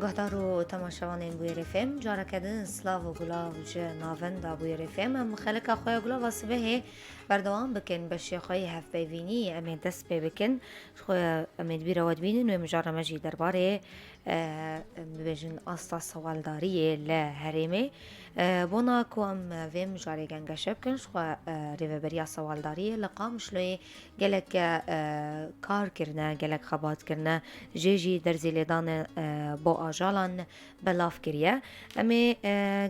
گهدارو تماشاوانین بویر فم جارا کدن سلاو و گلاو جه ناون دا بویر فم ام خلق خواه گلاو واسبه بردوام بکن بشی خواه هف بیوینی امی دست بی بکن خواه امی دبیر واد بینن و مجارا مجی درباره ببیجن استا سوالداریه لهریمه بونا کو ام ویم جاری گنگشه بکن خواه ریوبریا سوالداریه لقام شلوی گلک کار کرنه گلک خبات کرنه جيجي درزي لدان بو آجالان بلاف كريه امي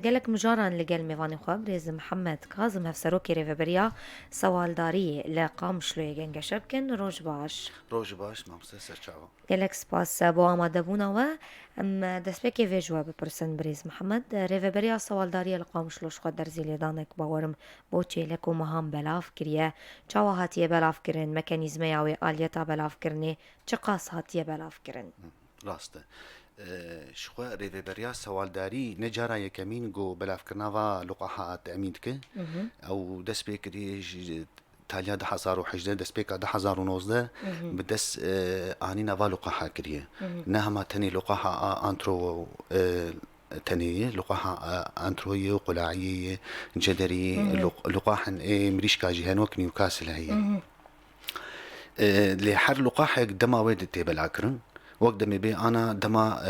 قالك مجاران لقال ميواني خواب ريز محمد كاظم هفسرو كيري فبريا سوالداري لقام شلوي جنگا شبكن روج باش مامسته سرچاوا قالك سپاس بو آماده بونا و ام دست بكي في جواب برسن بريز محمد ريفبريا سوالداري لقام شلوش خود درزي لدانك باورم بو چيلك و مهام بلاف كريه چاوا هاتيه بلاف کرن مكانيزمي او آليتا بلاف کرنه چقاس هاتيه بلاف کرن راسته شخوا ریوبریا سوالداری نجارا یکمین گو بلاف کرناوا لقاحات امینتک او دست بکری تالیا 2018 دست بك 2019 بدس اني نوا لقاحه كريه نهما تاني لقاحه انترو تانية لقاحة أنتروية وقلاعية جدرية لقاحا مريش كاجيهان وك نيوكاسل هي لحر لقاحة دما ويد تيبل عكرن وقت دمي بي أنا دما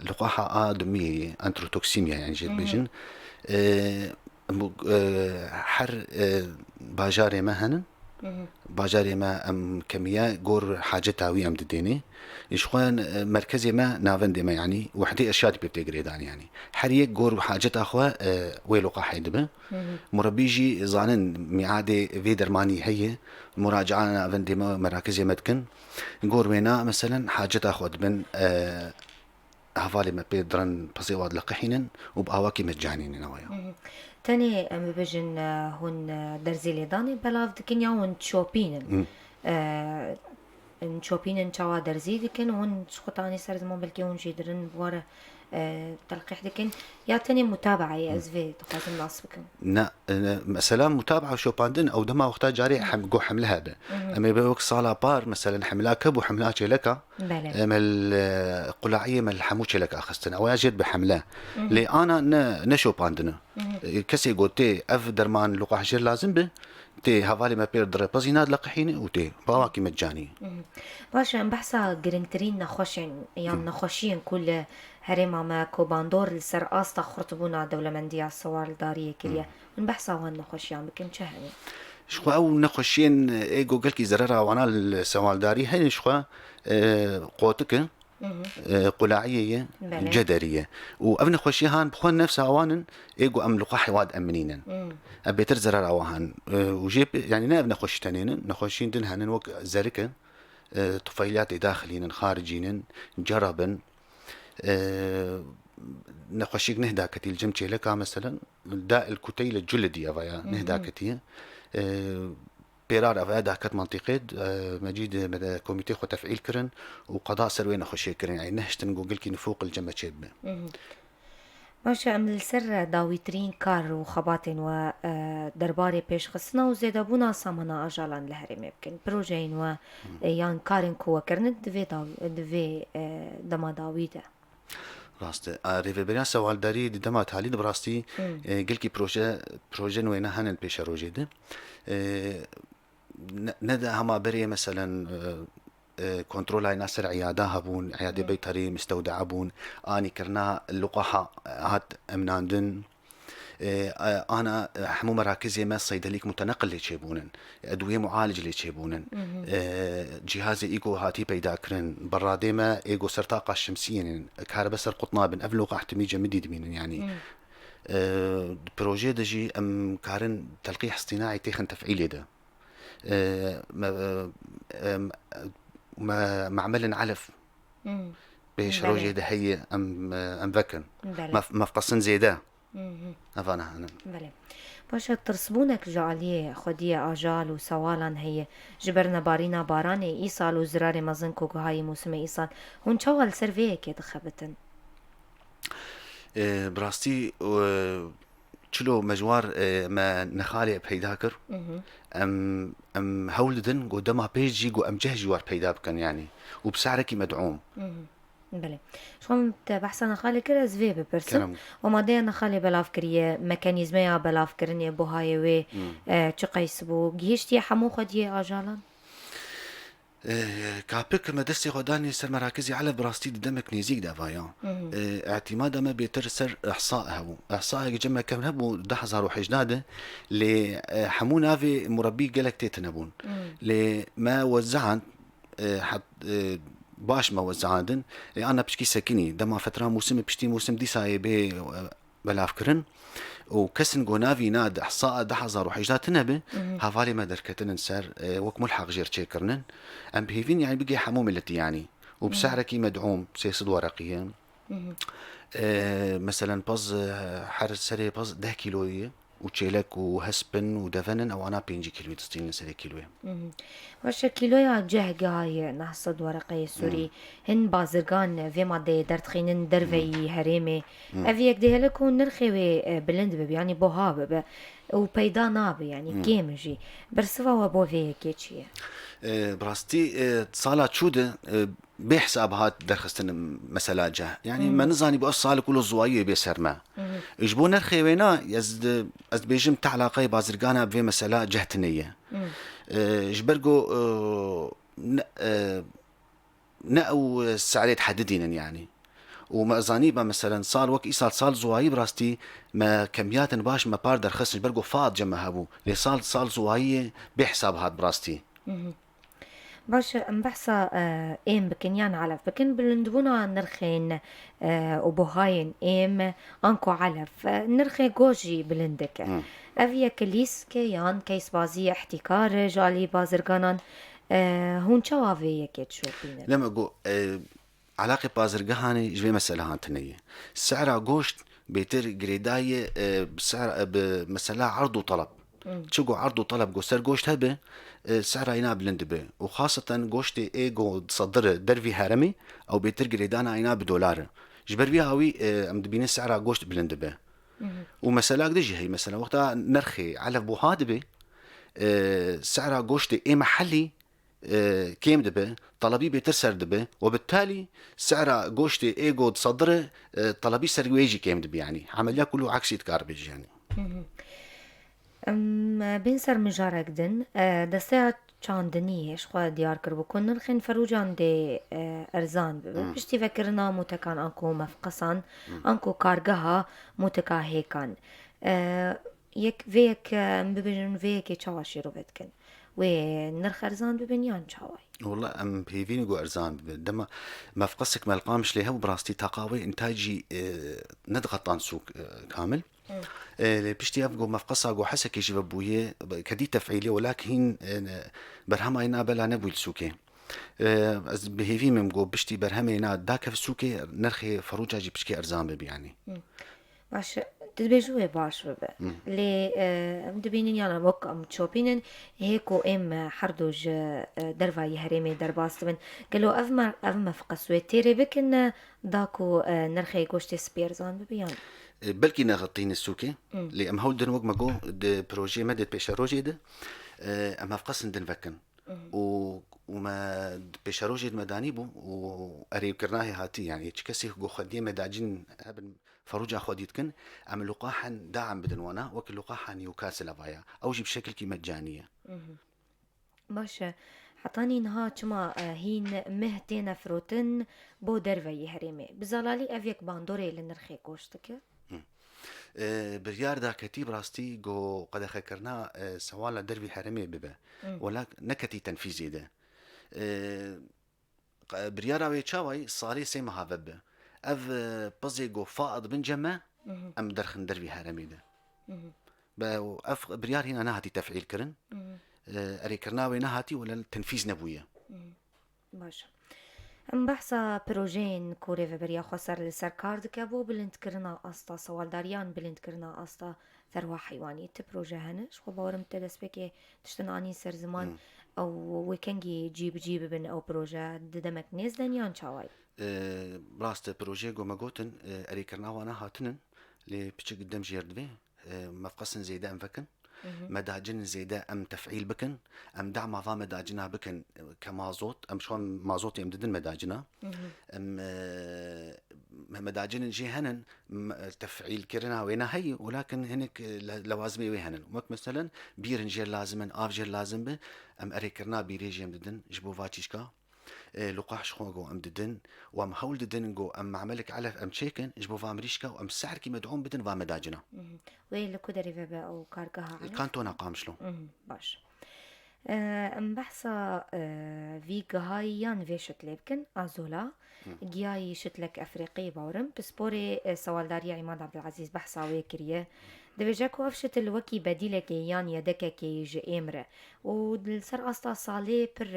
لقاحة دمية أنتروتوكسيميا يعني جد بيجن حر باجاري مهن باجاري ما ام كمية جور حاجة تاوي ام دديني إشخوان مركزي ما نافندي ما يعني وحدي أشياء بتجريدان يعني حريق جور حاجة أخوة ويلقى حيدبه مربيجي زانن ميعادي في درماني هي مراجعة نافندي ما مراكزي مدكن جور وينا مثلا حاجة أخوة من هفالي ما بيدرن بصيواد لقحينن وبأواكي مجانين نوايا تاني ام بجن هون درزي لداني بلاف دكن يا هون تشوبينن ان تشوبينن تشوا درزي دكن هون شخطاني سر زمان بلكي هون جيدرن بواره تلقيح دكن يا تاني متابعة يا ازفي تقاسم ناس بكن نا مثلا متابعة شوباندن او دما وقتا جاري جو حملها به اما بوك صالا بار مثلا حملا كب وحملا شلكا مل قلاعية مل حمو شلكا اخستن او اجد بحمله لي انا نشو باندنا كسي قلتي اف درمان لقاح جير لازم به تي هفالي ما بيردر بزيناد لقحيني وتي بواكي مجاني باشا بحثا جرينترين نخوشين يعني نخوشين كل هريما ما كوباندور السر استا خرطبونا دولة مندية السوال دارية كليا ونبحثا وان نخوشيان بكم شهني شخوا او نخوشين ايجو قلكي زرارة وانا السوال داري هاي شخوا قوتك قلاعية جدرية وابن خوشيهان بخون نفسها اوانن ايجو ام لقاح واد امنينن ابي ترزرار اوهان وجيب يعني نا ابن خوش تنين نخوشين دنهن وك زركه طفيلات داخلين خارجين جربا نخوشيك نهدا كتي الجمتي لك مثلا داء الكتيل الجلدي افايا نهدا كتي بيرار افايا داكت منطقه مجيد كوميتي خو تفعيل كرن وقضاء سروين خوشي كرن يعني نهشتن جوجل كي نفوق الجمه تشيب باشا ام السر داويترين كار وخباتين و درباري بيش خصنا وزيدا بونا سامنا اجالان لهرمي بكن بروجين و يان كارين كوا كرنت دفي دما داويدا راست ريفبريا سوالداري دما تالي براستي قلكي بروجي وينا هن البيش روجيده ندا هما بري مثلا كنترولاي ناصر عيادة هبون عيادة بيطري مستودع بون اني كرنا اللقاحة هات امناندن انا حمو مراكزي ما صيدليك متنقل اللي تشيبونن ادويه معالج اللي تشيبونن جهازي ايجو هاتي بيدا كرن برادي ما ايجو سرطاقه الشمسيه كهرباء سر قطنابن افلو قاحتمي جمديد مين يعني بروجي دجي ام كارن تلقيح اصطناعي تيخن تفعيلي ده معمل علف بيش روجي ده هي ام فكن ما فقصن زيدا افانا انا بله باشا ترسبونك جعليه خديه اجال وسوالان هي جبرنا بارينا باراني ايصال وزراري مزنكو هاي موسم ايصال هون شوال سيرفيه كده خبتن براستي چلو مجوار ما نخالي بهيداكر ام هولدن قدامها بيجي قو ام جهجوار بهيدا بكن يعني وبسعركي مدعوم بله شما بحثنا خالی کرد از وی بپرسن كرم و ما دینا خالی بلاف کریه مکانیزمه یا بلاف کرنی بو های وی چه قیس بو گیشتی حمو خودی آجالان كابك مدرسة غداني سر مراكزي على براستي دمك نيزيك دافايا اعتماد ما بيتر سر احصاء هبو احصاء جمع كم هبو 10000 ل حمو نافي مربي قالك تيتنبون لما وزعن حط باش ما وزعادن انا بشكي سكني دما فتره موسم بشتي موسم دي ساي به بلافكرن وكسن جونافي ناد احصاء 10000 تنبه هافالي ما دركتن سر وك ملحق جير تشيكرنن ام بهيفين يعني بقي حموم التي يعني وبسعركي مدعوم سيصد ورقيا مثلا باز حرس سري باز 10 كيلويه وتشيلك وهسبن ودفنن او انا 5 كيلو تستين سري كيلويه وش كيلويا جهة هاي نحصد ورقة سوري هن بازرگان في ماده درتخينن دروي هريمي افيك ده لكون نرخي بلند بب يعني بوها بب وبيدا ناب يعني كيمجي برسوا وبو في كيتشي براستي صالات شودة بحساب هات درخستن مسألة جه يعني ما نزاني بقص صالة كله زوايا بيسر ما يجبون نرخي وينا يزد بيجم تعلاقة بازرقانا بفي مسألة جهتنية جبرقو نقو السعرية تحددين يعني وما زانيبا مثلا صال وك إيصال صال زواي براستي ما كميات باش ما بار درخص برقو فاض جمع هبو لي صال زواي بحساب هات براستي باش مبحثة ايم بكنيان علف بكن بلندبونا نرخين وبوهاين ايم انكو علف نرخي جوجي بلندك افيا كليس كيان كيس بازي احتكار جالي بازرگانان هون چاوافي يكيت شو بينا لما جو علاقة بازرگهاني جوي مسألة هانتنية سعر جوشت بيتر جريداية بسعر بمسألة عرض وطلب تشجو عرض وطلب جو سر جوشت هبه سعرها ينا بلند به وخاصة جوشت ايجو تصدر درفي هرمي او بيتر جريدانا ينا بدولار جبر بيها هوي ام دبين سعرها جوشت بلند به ومسألة قديجي هي مثلا وقتها نرخي على بوهاد به سعرها جوشت اي محلي كيم دبه طلبي بيترسر دبه وبالتالي سعر جوشتي ايجو تصدره طلبي سرويجي كيم دبه يعني عمليا كله عكس يتكاربج يعني بنسر مجارك دن دستيا چاندنيش خوا ديار كربو كن نرخين فروجان دي ارزان بشتي فكرنا متكان انكو مفقصان انكو كارگها متكا هيكان يك فيك ببجن فيك چاواشي رو بدكن ونرخ ارزان ببنيان چاواي والله ام بيفيني جو ارزان دما مفقسك ملقامش ليها وبراستي تقاوي انتاجي ندغطان سوق كامل بشتي افقو مفقصة جو حسك يجي ببويه كدي تفعيلي ولكن برهما ينا بلا نبوي السوكي از بهيفي ممجو بشتي برهما ينا داك في السوكي نرخي فروجا جي بشكي ارزان بب يعني باش تدبيجوه باش ببا لي مدبينين يانا وك ام تشوبينن هيكو ام حردوج درفاي هريمي درباستمن قالوا افما فقسوه تيري بكن داكو نرخي گوشتي سبيرزان ببيان بلكي نغطين السوكي اللي ام هولدن وق ماجو دي بروجي مدت بيشاروجي ده ام افقسن دن فكن وما بيشاروجي مدانيبو واريب كرناهي هاتي يعني تشكسي جو خديه مداجين هبن فروجا خوديتكن عم لقاحا داعم بدن وانا وكل لقاحا نيوكاسل افايا اوجي بشكل كي مجانيه باشا حطاني نها چما هين مهتين فروتن بو درفي هريمي بزلالي افيك باندوري لنرخي كوشتك بريار دا كتيب راستي جو قد خكرنا سوالا درفي هرمي ببا ولكن نكتي تنفيذي ده بريارا ويتشاوي صاري سيما هابب اف بزي جو فائض بن جمع ام درخن درفي هرمي ده اف بريار هنا نهاتي تفعيل كرن اري كرناوي نهاتي ولا تنفيذ نبويه باشا ام بحثا بروجين كوري في بريا خسر لسركار دكابو بلند كرنا استا سوالداريان بلند كرنا استا ثروة حيواني تبروجه هنش وباورم تدس بكي تشتناني سر زمان او ويكنجي جيب بن او بروجه ددمك نيز دنيان چاواي براست بروجي جو ماغوتن اري كرناوانا هاتنن لي بيچ قدام جيردوي مفقسن زيدا انفكن مداجن زيدا ام تفعيل بكن ام دعم ضا مداجنا بكن كمازوت ام شلون مازوت يمددن مداجنا ام مداجن جي هنن تفعيل كرنا وينا هي ولكن هنك لوازمي وهنن وك مثلا بيرنجير لازما افجر لازم به ام اريكرنا بيريجي يمددن جبو فاتشكا لقاح شخوغو ام ددن وام هول ددن جو ام عملك علف ام تشيكن جبو فامريشكا وام سعر كي مدعوم بدن فامداجنا وين لكو دريفة بقى أو كاركها عنف؟ كانتونا قامشلو باش ام بحثا في جهايان في شتليبكن ازولا جياي شتلك افريقي باورم بسبوري سوالداريا عماد عبد العزيز بحثا ويكريه دبجاكو افشت الوكي بديلك يان يدك كي جي امره ودلسر استا صالي بر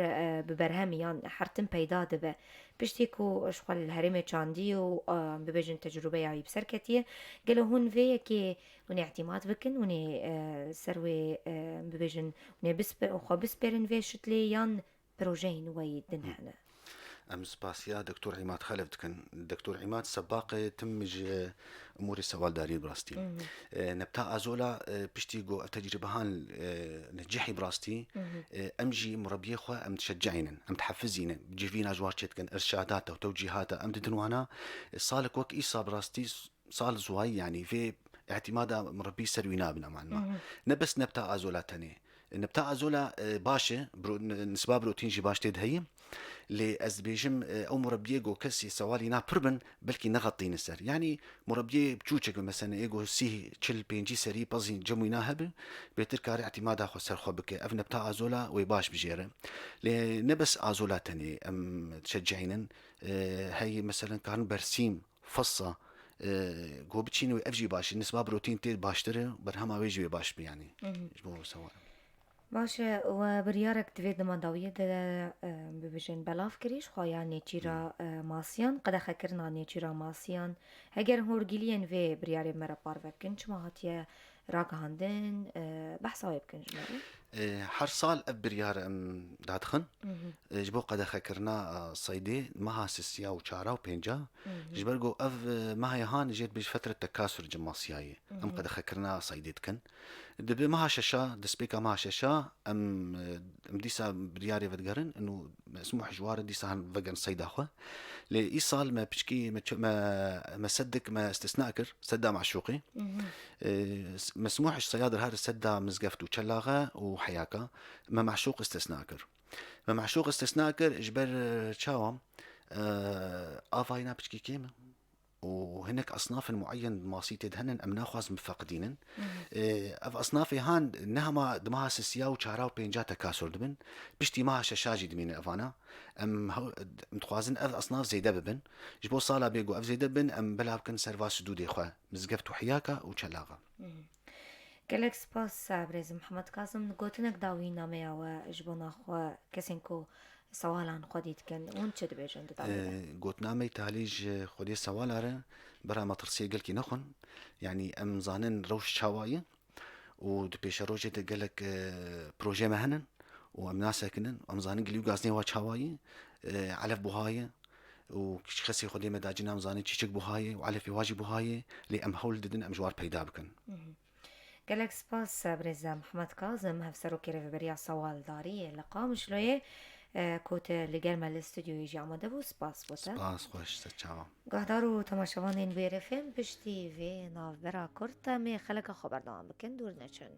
ببرهم يان حرتم بيدا دبه بشتيكو شغل الهرمة چاندي و ببجن تجربة يعي بسركتيه قالوا هون في كي وني اعتماد بكن وني سروي ببجن وني بسبرن في شتلي يان بروجين ويدن هنا ام سباسيا دكتور عماد خلفت كان دكتور عماد سباق تمج امور سوال داري براستي نبتا ازولا بشتيغو تجربهان نجحي براستي امجي مربيه خو ام تشجعين ام تحفزين بجيفينا جوارشت كان ارشادات وتوجيهات ام ددنوانا صالك وك ايصا براستي صال زواي يعني في اعتماد مربي سروينا بنا معنا نبس نبتا ازولا تاني نبتا ازولا باشا نسبة بروتين جي باش تدهي لأزبيجم أو مربيه جو كسي سوالي نا بربن بلكي نغطي نسر يعني مربيه بجوجك مثلا إيجو سيه تشل بينجي سري بزين جموينا هبل بيتركار اعتماد أخو سر خبك أفنى بتاع أزولا ويباش بجيره لنبس أزولا تاني أم تشجعينا هي مثلا كان برسيم فصة جو بتشينو أفجي باش النسبة بروتين تير باشتره برهما ويجي باش يعني جمو سوا باشه وبريارك تفيد مداوية ده ببجن بلاف كريش خوايا نيتشيرا ماسيان قد خكرنا نيتشيرا ماسيان هجر هورجيليان في برياري مرا بارفكن شما هاتيا راك هاندن بحثا يبكن جمالي هر سال اف بريار ام دادخن جبو قد خكرنا صيدي مها سسيا وشارا وبينجا جبرجو اف مها يهان جيت بج فترة تكاثر جماسياي ام قد خكرنا صيدي تكن دبي مها شاشا دسبيكا مها شاشا ام ديسا برياري فدقرن انه مسموح جوار ديسا هن فقن صيدا خو لإيصال ما بشكي ما صدق ما استثناء سدا معشوقي مسموحش صيادر هذا سدا مزقفت وشلاغة وحياكا ما معشوق استثناء ما معشوق استثناء اجبر تشاوم افاينا بشكي كيما وهناك أصناف معين ماسيت دهنن أم ناخذ مفقدينن أف أصناف هان نهما دمها سسيا وشارا وبينجا تكاسر دبن بشتي ما شاشاجي دمين أفانا أم متخوازن أف أصناف زيدا ببن جبو صالا بيجو أف زيدا بن أم بلا بكن سرفاس دودي خوا مزقفت وحياكا وشلاغا قالك سباس بريز محمد كاظم نقولتنك داوي ناميا وجبونا خوا كسينكو سوالان خوديت كان وانت تبيجن تدعي قلت نامي تاليج خودي سوال أرى برا ما ترسي قال كي نخن يعني أم زانن روش شواية ودبيش روجة قالك بروجي مهنن وأم ناسا كنن وأم زانن قليو قازني وا شواية علف بوهاية وكشخصي خودي مداجنا أم زانن تشيك بوهاية وعلف يواجي بوهاية لي أم هول ددن أم جوار بيدا بكن قالك سباس بريز محمد كاظم هفسرو كيرف بريا سوال داري لقام شلوية كوت لقرمة الاستوديو يجي عمده بو سباس بوتا سباس خوش تتشاو قهدارو تماشوانين بيرفين بشتي في ناف برا كورتا مي خلق خبر دام بكن دور نچن